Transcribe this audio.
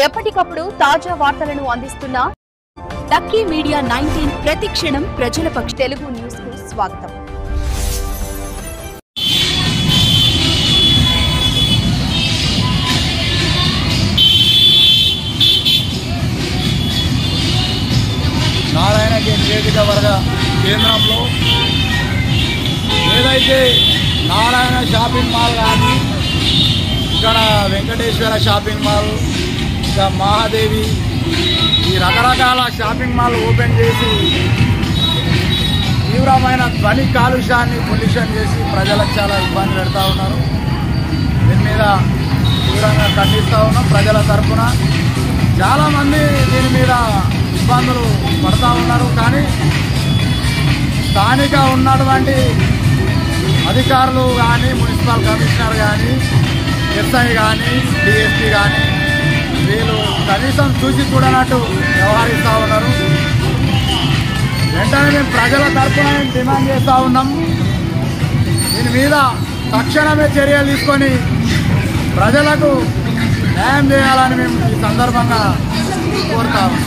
ఎప్పటికప్పుడు తాజా వార్తలను అందిస్తున్న లక్కీ మీడియా 19 ప్రతిక్షణం ప్రజల పక్ష తెలుగు న్యూస్ కు స్వాగతం. నారాయణగేట్ నియోజకవర్గ కేంద్రంలో ఏదైతే నారాయణ షాపింగ్ మాల్ కానీ ఇక్కడ వెంకటేశ్వర షాపింగ్ మాల్ ఇంకా మహాదేవి ఈ రకరకాల షాపింగ్ మాల్ ఓపెన్ చేసి తీవ్రమైన ధ్వని కాలుష్యాన్ని పొల్యూషన్ చేసి ప్రజలకు చాలా ఇబ్బంది పెడతా ఉన్నారు. దీని మీద తీవ్రంగా ఖండిస్తూ ఉన్నాం. ప్రజల తరఫున చాలామంది దీని మీద ఇబ్బందులు పడుతూ ఉన్నారు. కానీ స్థానిక ఉన్నటువంటి అధికారులు కానీ మున్సిపల్ కమిషనర్ కానీ ఎస్ఐ కానీ డిఎస్పీ కానీ వీళ్ళు కనీసం చూసి చూడనట్టు వ్యవహరిస్తూ ఉన్నారు. వెంటనే మేము ప్రజల తరఫున డిమాండ్ చేస్తూ ఉన్నాం. దీని మీద తక్షణమే చర్యలు తీసుకొని ప్రజలకు న్యాయం చేయాలని మేము ఈ సందర్భంగా కోరుతాము.